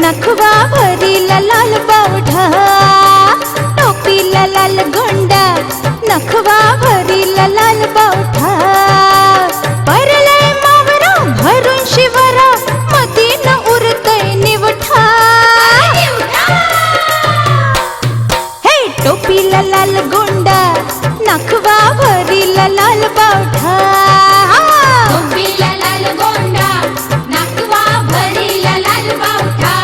नखवा भरीला लाल बावठा, टोपीला लाल गोंडा, नखवा भरीला लाल बावठा. परलय मावरा भरून शिवरा, मतीन उरतय निवठा. हे टोपीला लाल गोंडा, नखवा भरीला लाल बावठा. टोपीला लाल गोंडा, नखवा भरीला लाल बावठा.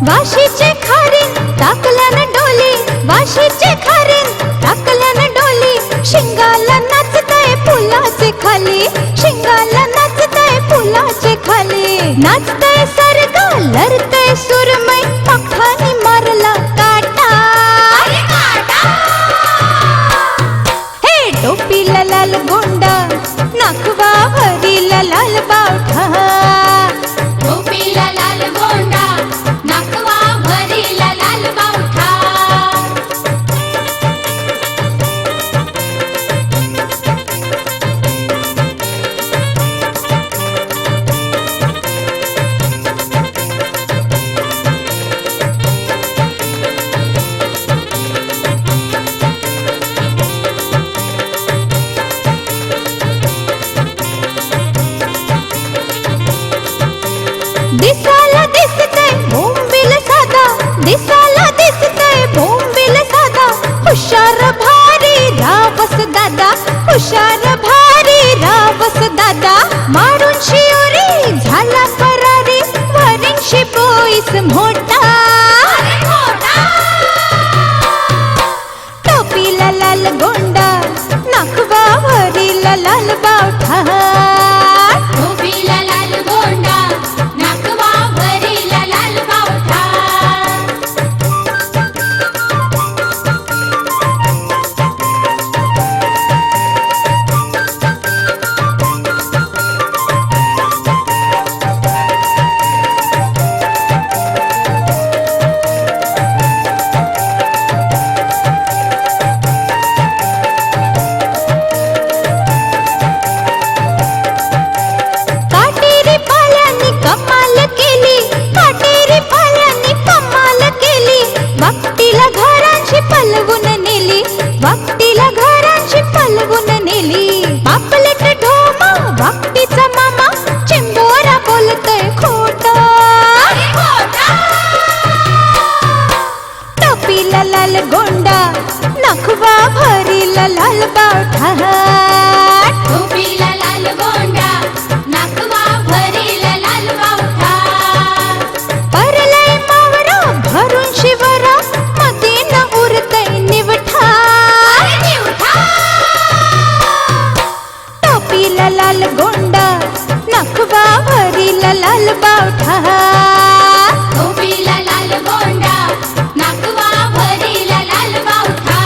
वाशीचे खारीन टाकल्यान डोली, वाशीचे खारीन टाकल्यान डोली. शिंगाला नाचताय फुलाचे खाली, शिंगाला नाचताय फुलाचे खाली. नाचताय सरगा लरतय सुरमई, पखानी मारला काटा. हे टोपीला लाल गोंडा, नखवा भरीला लाल बावठा. टोपीला लाल गोंडा, नखवा भरीला लाल बावठा. दिसाला दिसतय बोंबील साधा, दिसाला दिसतय बोंबील साधा. हुशार भारी रावस दादा, हुशार भारी रावस दादा. मारून शिवरी झाला फरारी, वरींशी बोईस मोठा. टोपीला लाल गोंडा, नखवा भरीला लाल बावठा. टोपीला लाल गोंडा, नखवा भरीला लाल बावठा. काटेरी पाल्यानी कमाल केली, काटेरी पाल्यानी कमाल केली. वाकटीला घरांची पलवून नेली, वाकटीला घरांची पलवून नेली. पापलेट ढोमा वाकटीचा मामा, चिंबोरा बोलतय खोटा. टोपीला लाल गोंडा, नखवा भरीला लाल बावठा. टोपीला लाल गोंडा, नखवा भरीला लाल बावठा. परलय मावरा भरून शिवरा, मतीन उरतय निवठा. टोपीला लाल गोंडा, नखवा भरीला लाल बावठा. टोपीला लाल गोंडा, नखवा भरीला लाल बावठा.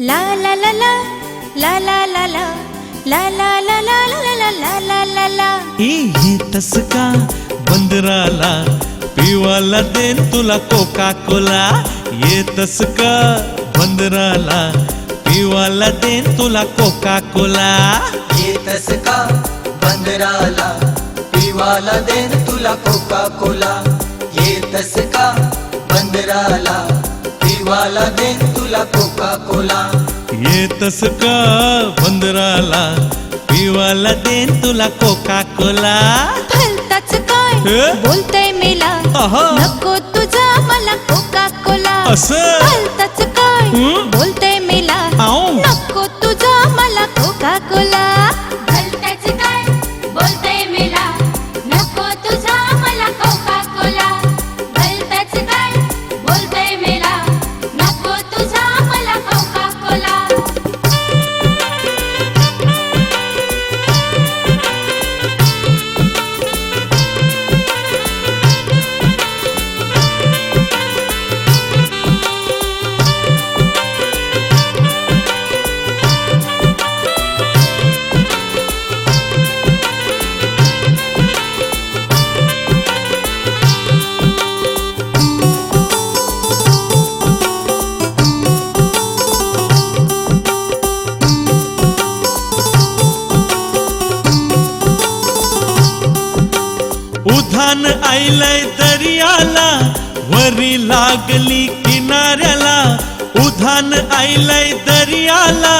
ला ला ला ला ला ला ला ला ला ला ला ला ला ला ला ला ला. येतस का बंदराला, पिवाला देन तुला कोका कोला. येतस का बंदराला, पिवाला देन तुला कोका कोला. येतस का बंदराला, पिवाला देन तुला कोका कोला. येतस का बंदराला, पिवाला देन तुला कोका कोला. येतस का बंदराला, पिवाला देन तुला कोका कोला. भलता भलताच काय हे? बोलतय मेला आहा. नको तुझा मला कोका कोला असं? भलताच काय हं? बोलतय मेला आऊ. नको तुझा मला कोका कोला भलतंच काय बोलतय मेला नको तुझा मला कोका कोला भलतंच काय बोलतय मेला नको तुझा मला कोका कोला उधान आयलंय दर्याला वरी लागली किनाऱ्याला उधान आयलंय दर्याला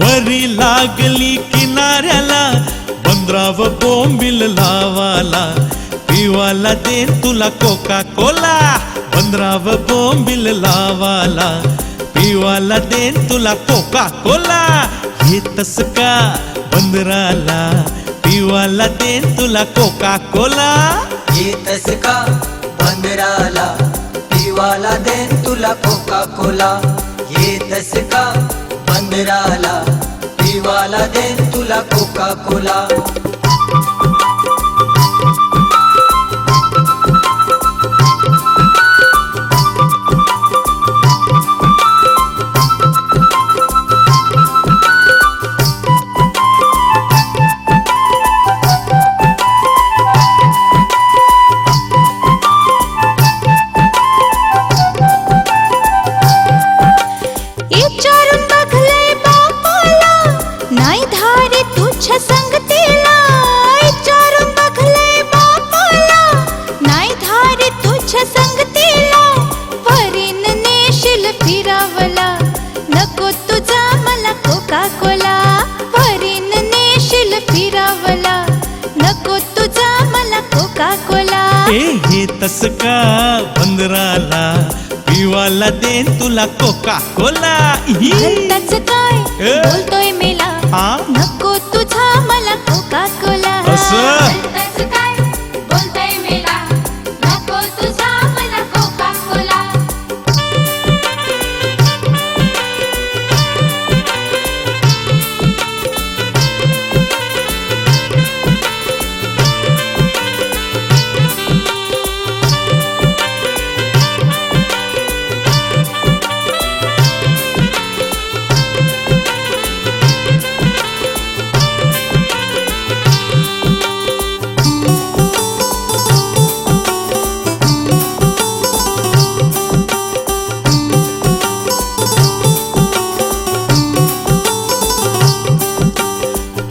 वरी लागली किनाऱ्याला बंदराव बोंबिल लावाला पिवाला देन तुला कोका कोला बंदराव बोंबिल लावाला पिवाला देन तुला कोका कोला येतस का बंदराला पिवाला देन तुला कोका कोला येतस का बंदराला पिवाला देन तुला कोका कोला येतस का बंदराला पिवाला देन तुला कोका कोला विचारून बघलंय बापाला नाही धारे तुझ्या संगतीला विचारून बघलंय बापाला नाही धारे तुझ्या संगतीला वरीन नेशील फिरावला नको तुझा मला कोका कोला वरीन नेशील फिरावला नको तुझा मला कोका कोला हे तस का बंदराला पिवाला देन तुला कोका कोला भलताच काय बोलतोय मेला हा? नको तुझा मला कोका कोला असं? भलतंच काय बोलतय मेला नको तुझा मला कोका कोला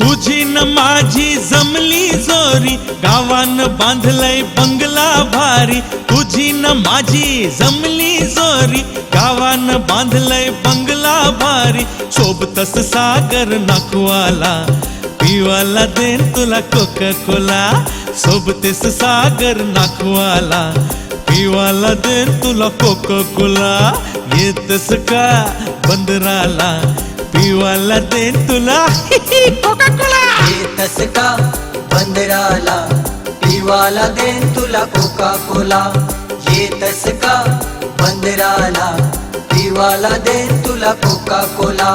तुझी न माझी जमली जोरी गावान बांधलंय बंगला भारी तुझी न माझी जमली जोरी गावान बांधलंय बंगला भारी सोबतस सागर नाखवाला पिवाला देन तुला कोका कोला सोबतस सागर नाखवाला पिवाला देन तुला कोका कोला येतस का बंदराला पिवाला देन तुला कोका कोला येतस का बंदराला पिवाला देन तुला कोका कोला येतस का बंदराला पिवाला देन तुला कोका कोला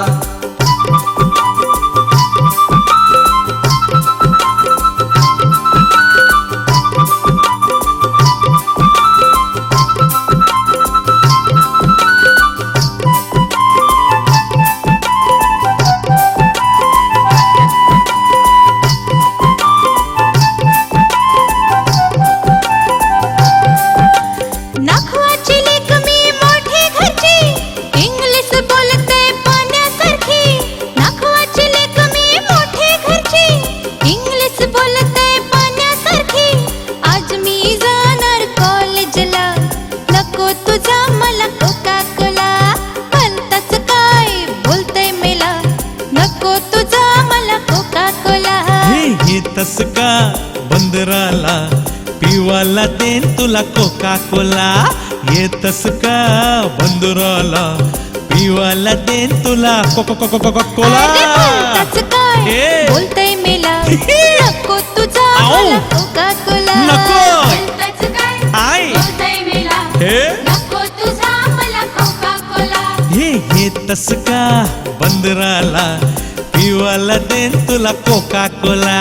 नाखवाची लेक मी मोठे घरची इंग्लिश बोलते पाण्यासारखी नाखवा पिवाला देन तुला कोका कोला. येतस का बंदराला पिवाला देन तुला कोका कोका कोका कोला. अरे बोलताच काय ए. बोलतय मेला नको तुझा मला कोका कोला. नको बोलतच काय आय बोलतय मेला हे नको तुझा मला कोका कोला. हे तस का बंदराला पिवाला देन तुला कोका कोला.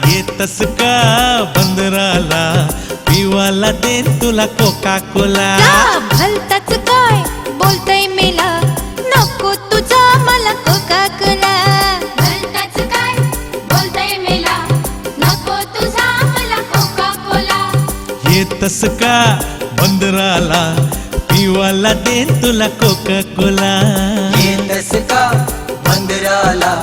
येतस का बंदराला पिवाला देन तुला कोका कोला. का भलताच काय बोलतय मेला नको तुझा मला कोका कोला. बोलतच काय बोलतय मेला नको तुझा मला कोका कोला. येतस का बंदराला पिवाला देन तुला कोका कोला. येतस का बंदराला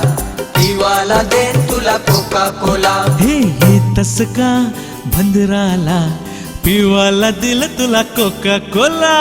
पिवाला देन तुला कोका कोला. येतस का बंदराला पिवाला दिल तुला कोका कोला.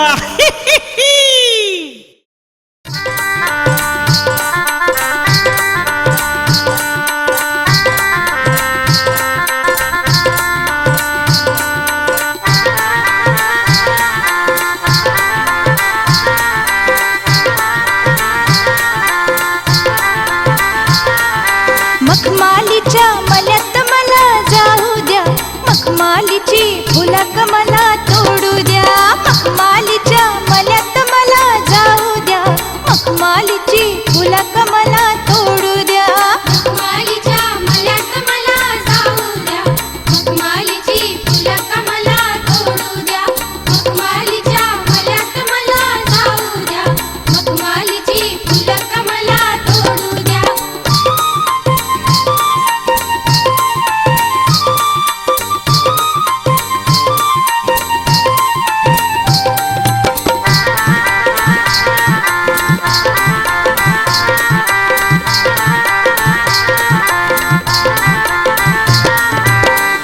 मखमालीच्या मल्यात मला जाऊ द्या. मखमालीची फुलक मला तोडू द्या. मखमालीच्या मल्यात मला जाऊ द्या. मखमालीची फुलक मला तोडू द्या. मखमालीच्या मल्यात मला जाऊ द्या. मखमालीची फुलक मला तोडू द्या. मखमालीच्या मल्यात मला जाऊ द्या. मखमालीची फुलक मला तोडू द्या.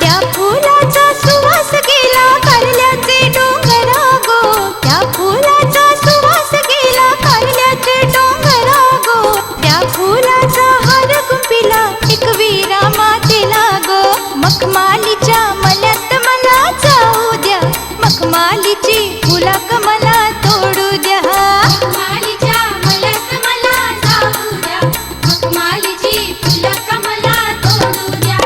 त्या फुलाचा सुवास गेला कारल्याचे डोंगरा गो. त्या फुलाचा सुवास गेला कारल्याचे डोंगरा गो. त्या फुलाचा हार गुंफिला एक वीरा मातेला गो. मखमालीच्या मल्यात मला जाऊ द्या. मखमालीची फुलक मला तोडू द्या. मखमालीच्या मल्यात मला जाऊ द्या. मखमालीची फुलक मला तोडू द्या.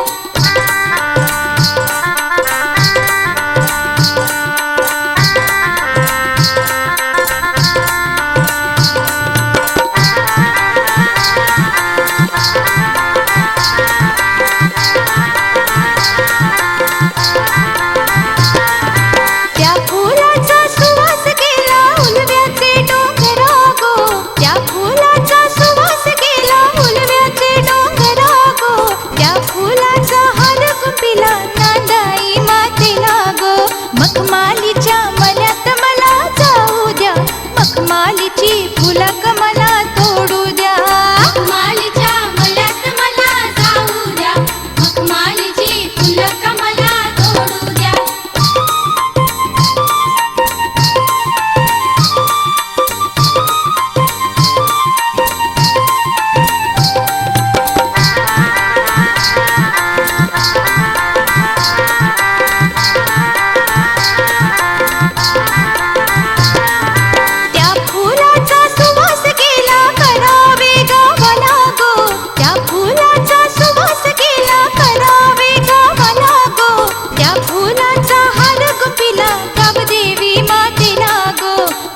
त्या फुलाचा सुवास गेला उलव्याचे डोंगरा गो. त्या फुलाचा सुवास गेला उलव्याचे डोंगरा गो. त्या फुलाचा हार गुंफिला नांदाई मातेला गो. मखमालीच्या मल्यात मला जाऊ द्या. मखमालीची फुलक मला तोडू द्या. मखमालीच्या मल्यात मला जाऊ द्या. मखमालीची फुलक मला तोडू द्या. त्या फुलाचा सुवास गेला करावे गावाला गो. त्या फुलाचा सुवास गेला करावे गावाला गो. त्या फुलाचा हार गुंफिला गावदेवी मातेला गो.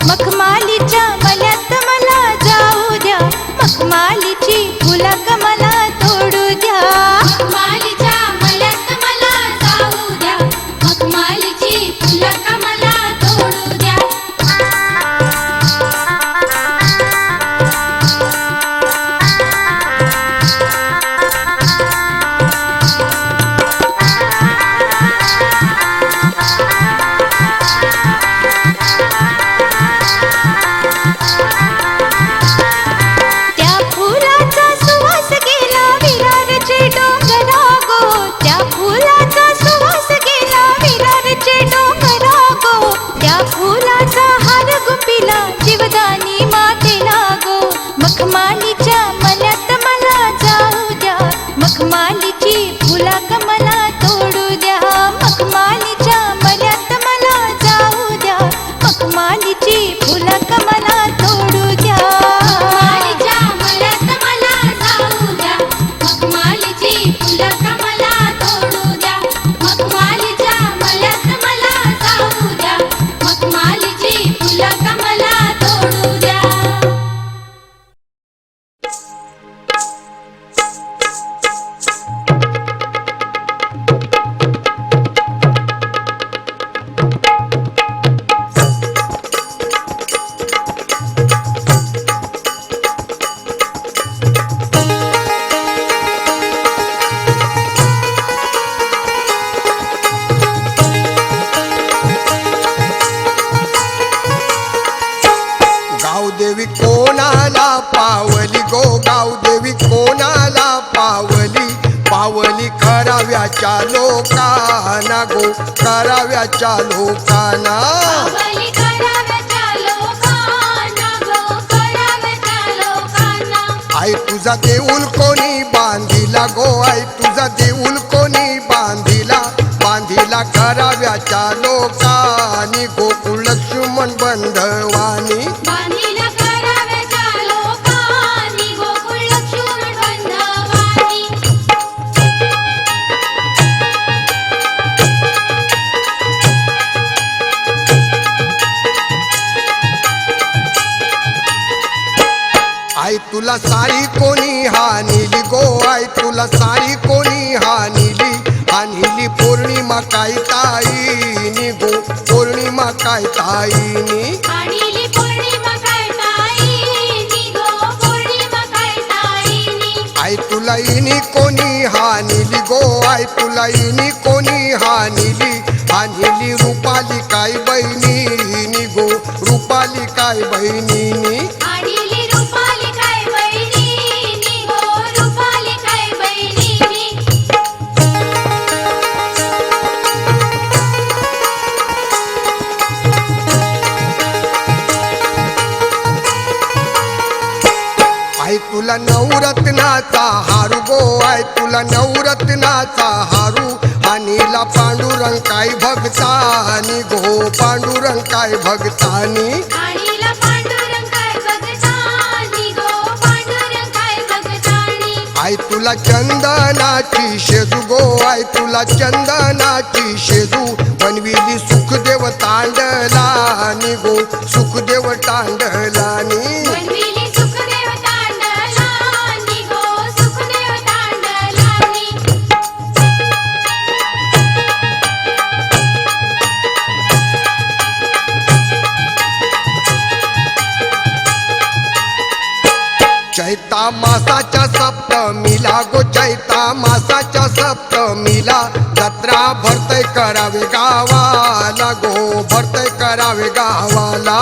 मखमालीच्या मल्यात मला जाऊ द्या. मखमालीची फुलक मला तोडू द्या. मखमालीच्या मल्यात मला जाऊ द्या. मखमालीची फुलक मला तोडू द्या. फुलं कमला तोडू द्या. मखमालीच्या मळ्यात मला जाऊ द्या. मखमालीची फुलं कमला तोडू द्या. मखमालीच्या मळ्यात मला जाऊ द्या. मखमालीची फुलं कमला तोडू द्या. गावदेवी कोणाला पावली गो, गावदेवी कोणाला पावली, पावली कराव्याच्या लोकांना गो, कराव्याच्या लोकांना. पावली कराव्याच्या लोकांना गो, कराव्याच्या लोकांना. आई तुझा देऊळ कोणी बांधिला गो, आई तुझा देऊळ कोणी बांधिला, बांधिला कराव्याच्या लोकांनी, गोकुळ लक्ष्मण बंधवानी. बांधिला कराव्याच्या लोकांनी, गोकुळ लक्ष्मण बंधवानी. आई तुला सारी कोणी हानिली गो, आई तुला सारी कोणी हानिली, हानिली पौर्णिमा काय ताईनी गो, पौर्णिमा काय ताईनी. आणिली पौर्णिमा काय ताईनी गो, पौर्णिमा काय ताईनी. आई तुला इनी कोणी हानिली गो, आई तुला इनी कोणी हानिली, हानिली रुपाली काय बहिणीनी गो, रुपाली काय बहिणीनी. आणिली रुपाली काय बहिणीनी गो, रुपाली काय बहिणीनी. आई तुला नवरत्नाचा हारू गो, आई तुला नवरत्नाचा हारू, हानीला पांडुरंग काय भगतानी गो, पांडुरंग काय भगतानी. आणिला पांडुरंग काय भगतानी गो, पांडुरंग काय भगतानी. आई तुला चंदनाची शेजू गो, आई तुला चंदनाची शेजू, बनविली सुखदेव तांडलानी गो, सुखदेव तांडलानी. बनविली सुखदेव तांडलानी गो, सुखदेव तांडलानी. चैता मासाच्या सप्तमीला गो, चैता मासाच्या सप्तमीला, जत्रा भरतय करावे गावाला गो, भरतय करावे गावाला.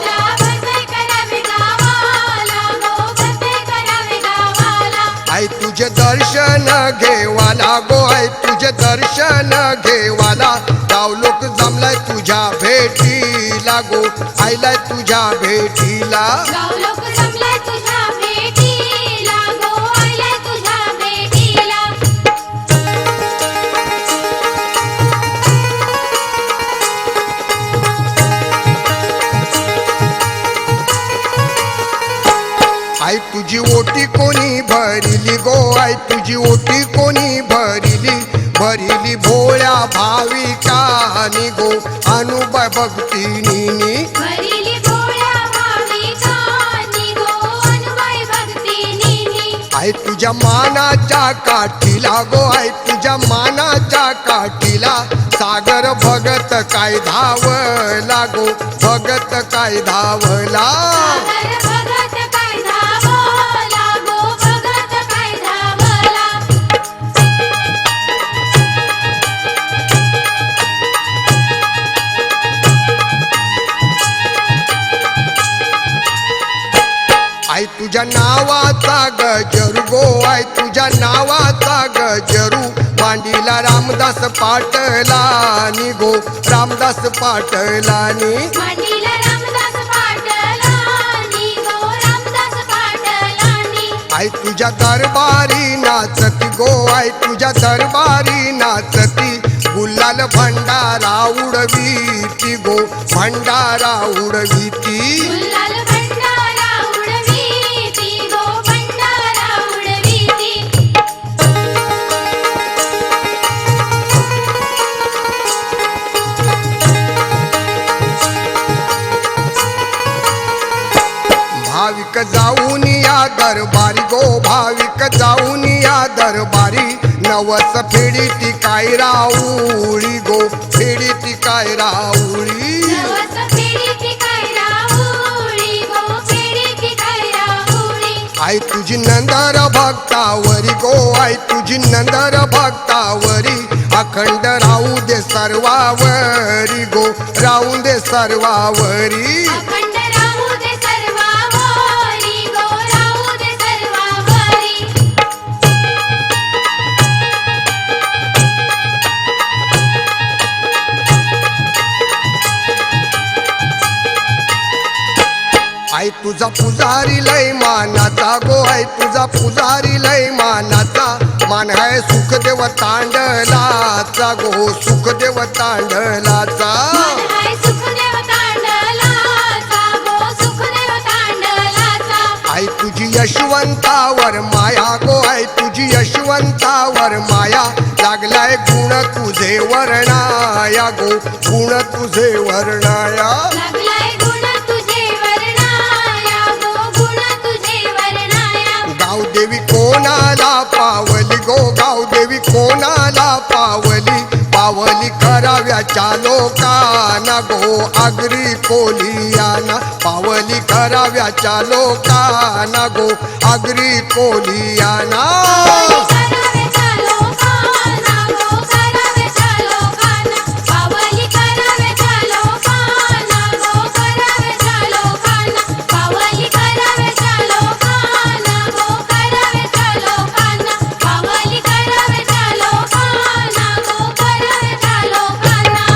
भरतय करावे गावाला गो, भरतय करावे गावाला. आई तुझे दर्शन घेवाला गो, आई तुझे दर्शन घेवाला, गाव लोक जमलाय तुझ्या भेटीला गो, आईलाय तुझ्या भेटीला. गाव लोक जमलाय तुझ्या भेटीला गो, आलाय तुझ्या भेटीला. आई तुझी ओटी कोणी भरिली गो, आई तुझी ओटी कोणी भरिली, भरिली भोळ्या भाविकानी गो, अनुबाई भक्तिनी. भरिली भोळ्या भाविकांनी गो, अनुबाई भक्तिनी. आई तुझ्या मानाच्या काठीला गो, आई तुझ्या मानाच्या काठीला, सागर भगत काय धावला गो, भगत काय धावला. सागर भगत काय धावला गो, भगत काय धावला. आई तुझ्या नावाचा गजरू गो, आई तुझ्या नावाचा गजरू, मांडीला रामदास पाटलानी गो, रामदास पाटलानी. मांडीला रामदास पाटलानी गो, रामदास पाटलानी. आई तुझ्या दरबारी नाचती गो, आई तुझ्या दरबारी नाचती, गुलाल भंडारा उडवीती गो, भंडारा उडवीती. जाऊन या दरबारी गो भाविक जाऊन या दरबारी नवस फेडी ती काय राऊळी गो फेडी ती काय राऊळी नवस फेडीती काय राहुरी गो फेडीती काय राहुरी आई तुझी नंदर भक्तावरी गो आई तुझी नंदर भक्तावरी अखंड राहू दे सर्वावरी गो राहू दे सर्वावरी अखंड राहू दे सर्वावरी गो राहू दे सर्वावरी आई तुझा पुजारी लय मानाचा गो आई तुझा पुजारी लय मानाचा मान आहे सुखदेव तांडलाचा गो सुखदेव तांडलाचा मन हाय सुखदेव तांडलाचा गो सुखदेव तांडलाचा आई तुझी यशवंतावर माया गो आई तुझी यशवंतावर माया लागलाय गुण तुझे वर्णाया गो गुण तुझे वर्णाया लागलाय गुण तुझे वर्णाया गो गुण तुझे वर्णाया गावदेवी कोणाला पावली गो गावदेवी कोणाला पावली पावली कराव्याच्या लोकांना गो आगरी कोलियाना पावली कराव्याच्या लोकांना गो आगरी कोलियाना कराव्याच्या लोकांना गो कराव्याच्या लोकांना पावली कराव्याच्या लोकांना गो कराव्याच्या लोकांना पावली कराव्याच्या लोकांना गो कराव्याच्या लोकांना पावली कराव्याच्या लोकांना गो कराव्याच्या लोकांना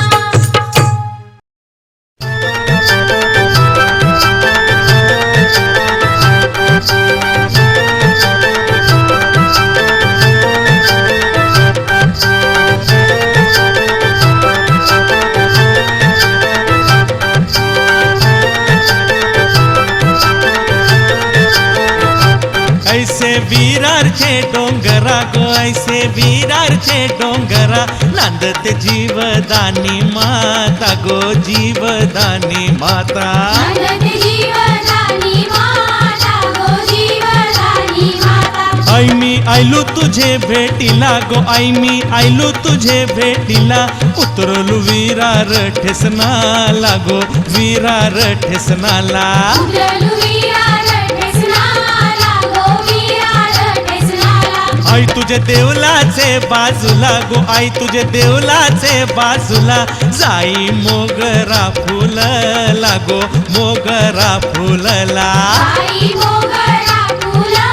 ऐसे वीरारचे डोंगरा गो ऐसे वीरारचे डोंगरा नांदते जीवदानी माता गो जीवदानी माता नांदते जीवदानी माता गो जीवदानी माता आई मी आयलो तुझे भेटीला गो आई मी आयलो तुझे भेटीला उतरलो विरार ठेसनाला गो विरार ठेसनाला उतरलू विरार ठेसनाला गो विरार ठेसनाला आई तुझे देवलाचे बाजूला गो आई तुझे देवलाचे बाजूला जाई मोगरा फुलला गो मोगरा फुलला आई मोगरा फुलला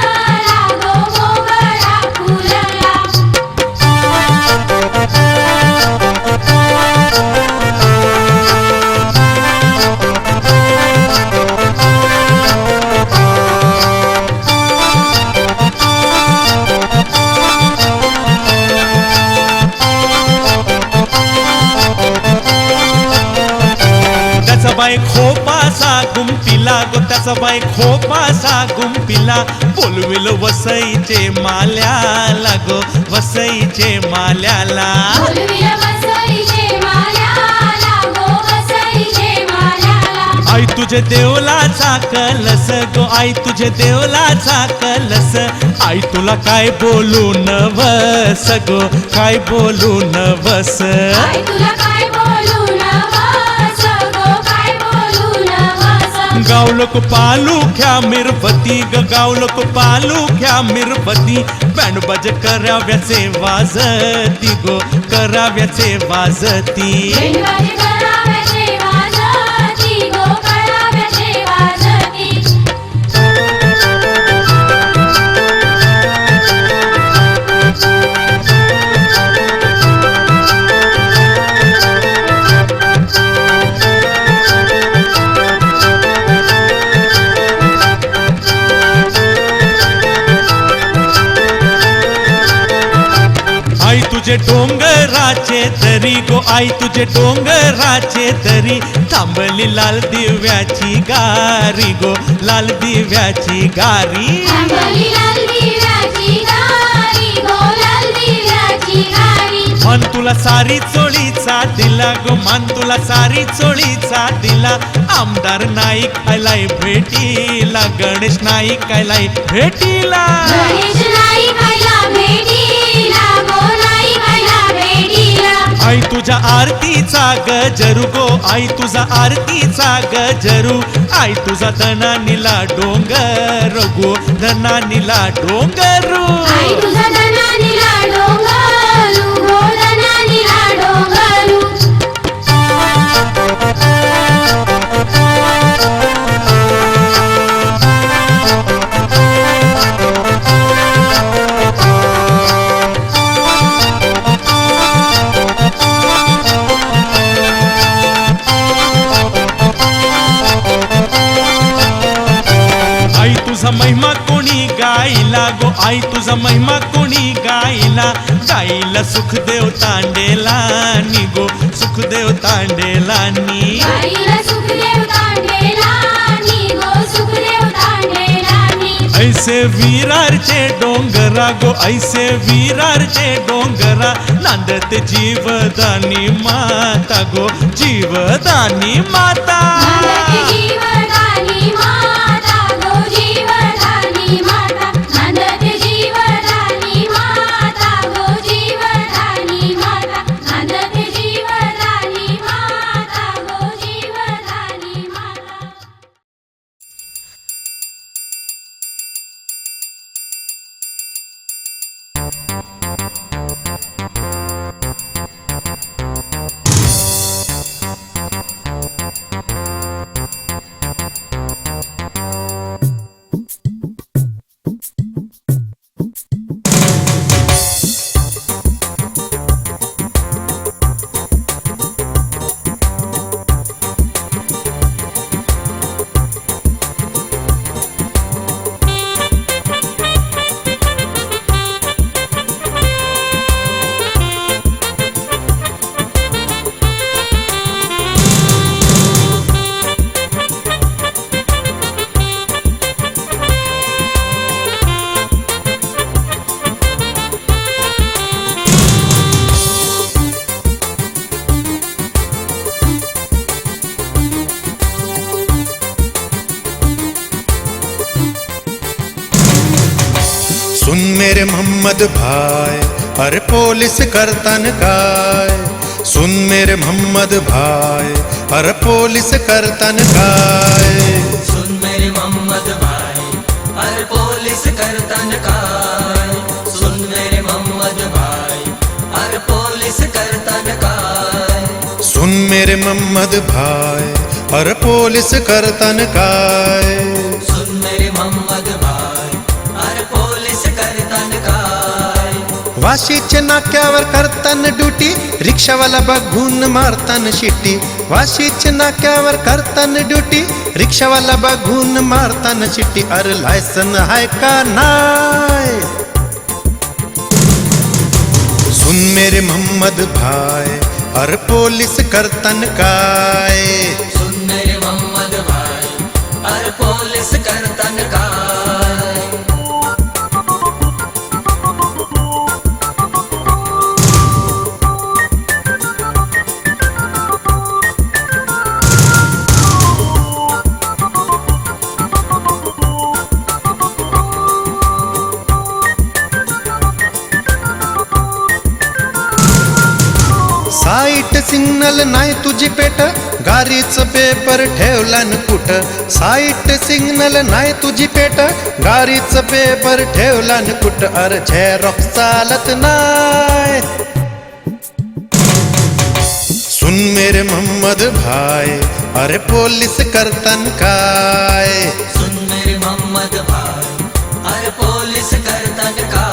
गो मोगरा फुलला त्याचा बाई खोपासा गुंपिला गो त्याचा बाई खोपासा गुंपिला बोलविल वसईचे माल्याला गो वसईचे माल्याला बोलविल वसईचे माल्याला गो वसईचे माल्याला आई तुझे देवलाचा कलस गो आई तुझे देवलाचा कलस आई तुला काय बोलू नवस गो काय बोलू नवस आई तुला काय बोलू नवस गो काय बोलू नवस गावलोक पालुख्या मिरपती ग गावलोक पालुख्या मिरपती बँड बाज कराव्याचे वाजती गो कराव्याचे वाजती वेणवाजे कराव्याचे वाजती गो कराव्याचे वाजती आई तुझे डोंगराचे तरी गो आई तुझे डोंगराचे तरी थांबली लाल दिव्याची गारी गो लाल दिव्याची गारी थांबली लाल दिव्याची गारी गो लाल दिव्याची गारी मान तुला सारी चोळीचा दिला गो, मान तुला सारी चोळीचा दिला. आमदार नाईक आलाय भेटीला, गणेश नाईक आलाय भेटीला. गणेश नाईक आला भेटीला, गो नाईक आला भेटीला. आई तुझ्या आरतीचा गजरू गो, आई तुझा आरतीचा गजरू. आई तुझा धनानीला डोंगर गो, धनानीला डोंगरू. आई तुझा धनानीला डोंगरू, गो धनानीला डोंगरू. आई तुझा महिमा कोणी गायला गो, आई तुझा महिमा कोणी गायला. गायला सुखदेव तांडेलानी गो, सुखदेव तांडेलानी. गाईला सुखदेव तांडेलानी, गो सुखदेव तांडेलानी. ऐसे विरारचे डोंगरा गो, ऐसे विरारचे डोंगरा. नांदते जीवदानी माता गो, जीवदानी माता. नांदते जीवदानी माता, गो जीवदानी माता. नांदते जीवदानी माता, गो जीवदानी माता. नांदते जीवदानी माता, गो जीवदानी माता. सुन मेरे मोहम्मद भाई, अरे पुलिस करतन काय. सुन मेरे मोहम्मद भाई, अरे पुलिस करतन काय. सुन मेरे मोहम्मद भाई, हर पुलिस करतन काय. सुन मेरे मोहम्मद भाई, हर पुलिस करतन काय. सुन मेरे मोहम्मद भाई, अरे पुलिस करतन काय. सुन मेरे मोहम्मद भाई, हर पुलिस करतन काय. वाशीच्या नाक्यावर करतन ड्युटी, रिक्षावाला बघून मारतन शिट्टी. वाशीच्या नाक्यावर करतन ड्युटी, रिक्षावाला बघून मारतन शिट्टी. अरे लायसन हाय का नाय. सुन मेरे मोहम्मद भाई, अरे पुलिस करतन काय. सुन मेरे मोहम्मद भाई, हर पुलिस करतन काय. साईट सिग्नल नाही तुझी पेट, गाडीचं पेपर ठेवला न कुठ. साईट सिग्नल नाही तुझी पेट, गाडीचं पेपर ठेवला न कुठ. अरे झेरॉक्स चालत नाय. सुन मेरे मोहम्मद भाई, अरे पुलिस करतन काय. सुन मेरे मोहम्मद भाई, हर पुलिस करतन काय.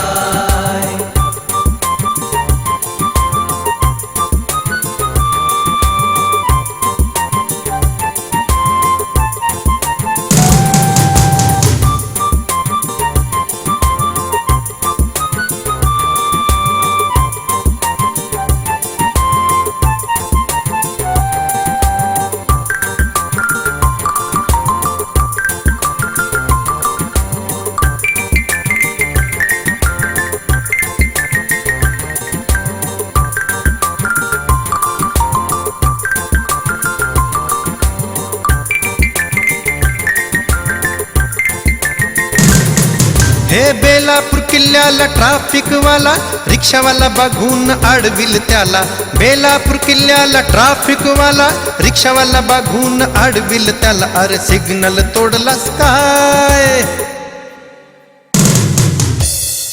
हे बेलापूर किल्ल्याला ट्रॅफिक वाला रिक्षावाला बघून अडविल त्याला. बेलापूर किल्ल्याला ट्रॅफिक वाला रिक्षावाला बघून अडविल त्याला. अरे सिग्नल तोडलास काय?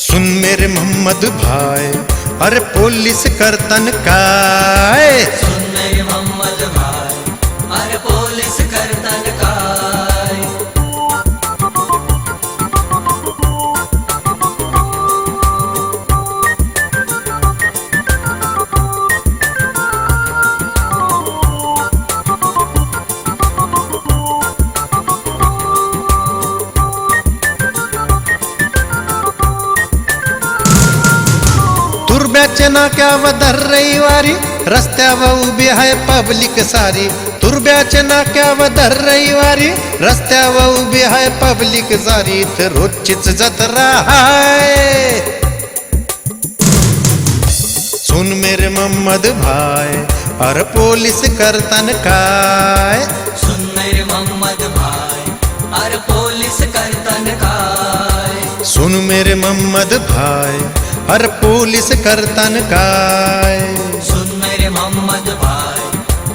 सुन मेरे मोहम्मद भाई, अरे पोलीस करतन काय? सुन मेरे मोहम्मद भाई, अरे पोलीस करतन काय? तुर्ब्याच्या नाक्यावर दर रविवारी रस्त्यावर उभी आहे पब्लिक सारी. तुर्ब्याच्या नाक्यावर दर रविवारी रस्त्यावर उभी आहे पब्लिक सारी. इथं रोजचीच जत्रा आहे. सुन मेरे मोहम्मद भाई, अरे पोलीस करतन काय? सुन मेरे मोहम्मद भाई, अरे पोलीस करतन काय? सुन मेरे मोहम्मद भाई, अरे पोलीस करतन काय? सुन मेरे मोहम्मद भाई,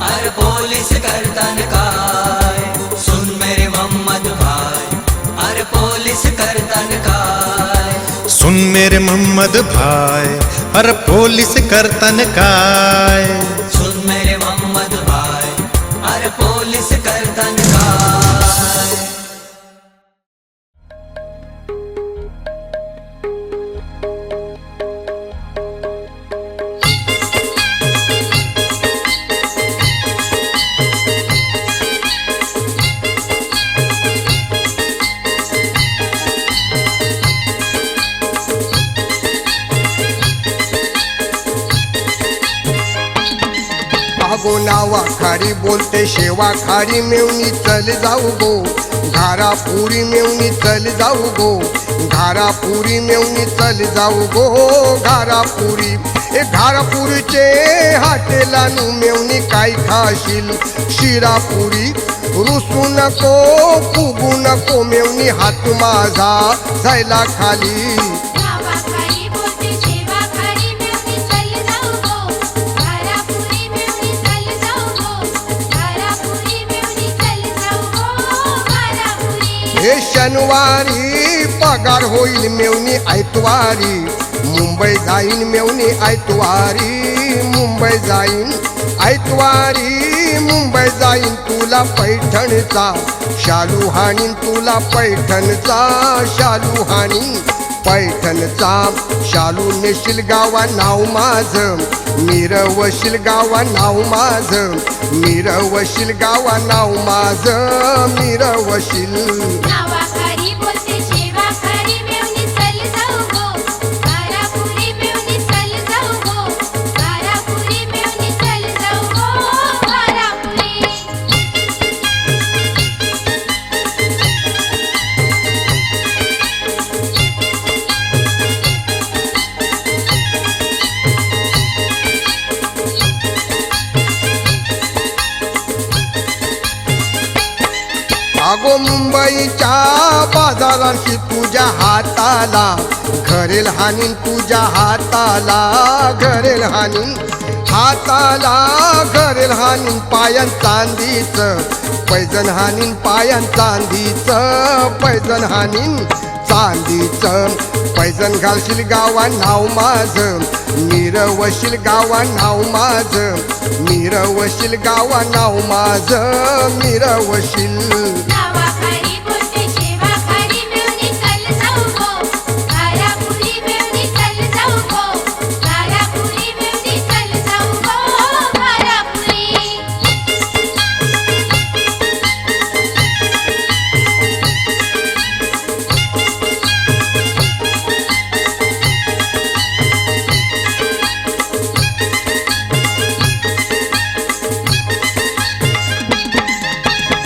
अरे पोलीस करतन काय? सुन मेरे मोहम्मद भाई, अरे पोलीस करतन काय? सुन मेरे मोहम्मद भाई, अरे पोलीस करतन काय? सुन मेरे मोहम्मद भाई, अरे पोलीस करतन काय? अगो नावा खारी बोलते शेवा खारी मेवणी चल जाऊ गो. घारापुरी मेवणी चल जाऊ गो. घारापुरी मेवणी चल जाऊ गो. घारापुरी ए घारापुरीचे हाटेलानू मेवणी काय खाशील? शिरापुरी रुसू नको फुगू नको मेवणी हात माझा जायला खाली. नावा खारी बोलते शेवा खारी मेवणी चल जाऊ गो. घारापुरी मेवणी चल जाऊ गो. घारापुरी मेवणी चल जाऊ गो. घारापुरी हे शनिवारी पगार होईल मेवणी आयतवारी. मुंबई जाईन मेवणी आयतवारी. मुंबई जाईन आयतवारी. मुंबई जाईन तुला पैठणचा शालू हाणीन. तुला पैठणचा शालू हाणीन. पैठणचा शालू नेशील गावा नाव माझं. मिरवशील गावा नाव माझं. मिरवशील गावा नाव माझं. मिरवशील. नावा खारी बोलते शेवा खारी मेवणी चल जाऊ गो. घारापुरी मेवणी चल जाऊ गो. घारापुरी मेवणी चल जाऊ गो. घारापुरी अगो मुंबईच्या बाजाराशी तुझ्या हाताला घरेल हानीन. तुझ्या हाताला घरेल हानीन. हाताला घरेल हानीन. पायान चांदीचं पैजण हानीन. पायान चांदीचं पैजण हानीन. चांदीचं पैजण घालशील गावा नाव माझं. मिरवशील गावा नाव माझं. मिरवशील गावा नाव माझं. मिरवशील. नावा खारी बोलते शेवा खारी मेवणी चल जाऊ गो. घारापुरी मेवणी चल जाऊ गो. घारापुरी मेवणी चल जाऊ गो. घारापुरी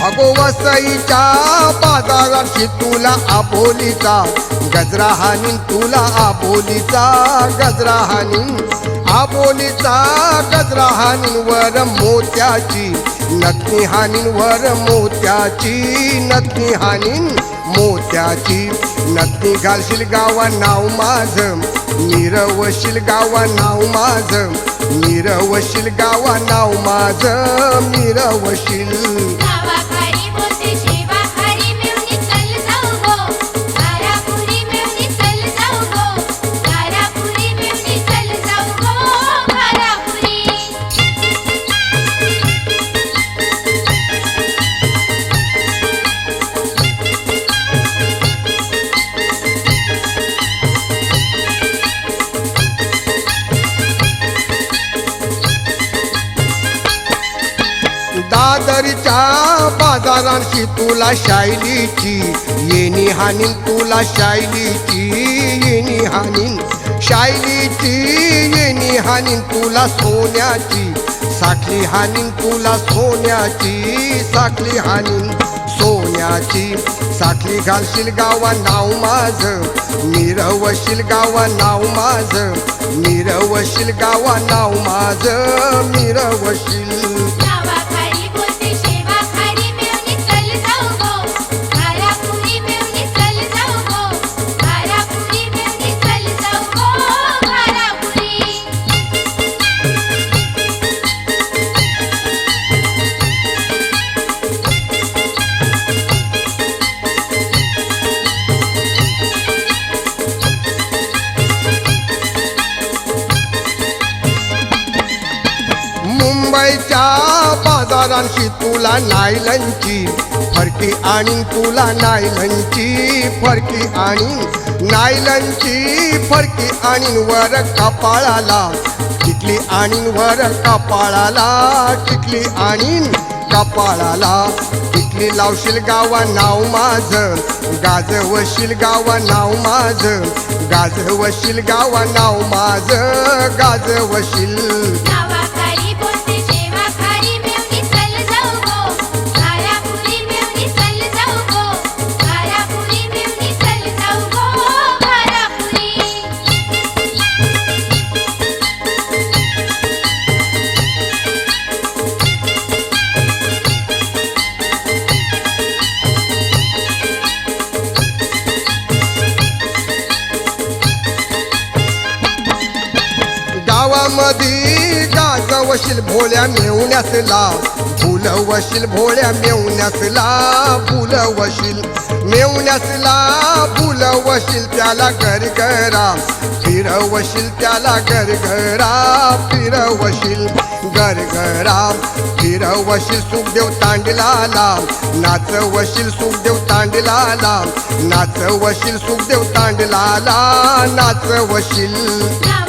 अगो वसईच्या बाजाराशी तुला आबोलीचा गजरा हानीन. तुला आबोलीचा गजरा हानीन. आबोलीचा गजरा हानीन. वर मोत्याची नथनी हानीन. वर मोत्याची नथनी हानीन. मोत्याची नथनी घालशील गावा नाव माझं मिरवशील गावा नाव माझं मिरवशील गावा नाव माझं मिरवशील गावाखाली बोलते शेवा खाली मिळून चल जाऊ गो घरापुरी मिळून चल जाऊ गो घरापुरी मिळून चल जाऊ गो घरापुरी दादरच्या बाजारांशी तुला शायलीची येणी हानीन तुला शायलीची येणी हानीन शायलीची येणी हानीन तुला सोन्याची साखली हानीन तुला सोन्याची साखली हानीन सोन्याची साखली घालशील गावा नाव माझं मिरवशील गावा नाव माझं मिरवशील गावा नाव माझं मिरवशील गावाखाली बोलते शेवा खाली मिळून चल जाऊ गो घरापुरी मिळून चल जाऊ गो घरापुरी मिळून चल जाऊ गो घरापुरी मुंबईच्या बाजारांशी तुला नायलनची फरकी आणीन तुला नायलनची फरकी आणीन नायलनची फरकी आणीन वर कपाळाला टिकली आणीन वर कपाळाला टिकली आणीन कपाळाला टिकली लावशील गावा नाव माझं गाजवशील गावा नाव माझं गाजवशील गावा नाव माझं गाजवशील गावाखाली बोलते शेवा खाली मिळून चल जाऊ गो घरापुरी मिळून चल जाऊ गो घरापुरी मिळून चल जाऊ गो घरापुरी गावामध्ये गाजवशील भोळ्या मेवण्यासला फुलवशील भोळ्या मेवण्यासला फुलवशील मेवण्यासला फुलवशील त्याला गरगरा फिरवशील त्याला गरगरा फिरवशील गरगरा फिरवशील सुखदेव तांडलाला नाचवशील सुखदेव तांडलाला नाचवशील सुखदेव तांडलाला नाचवशील गावाखाली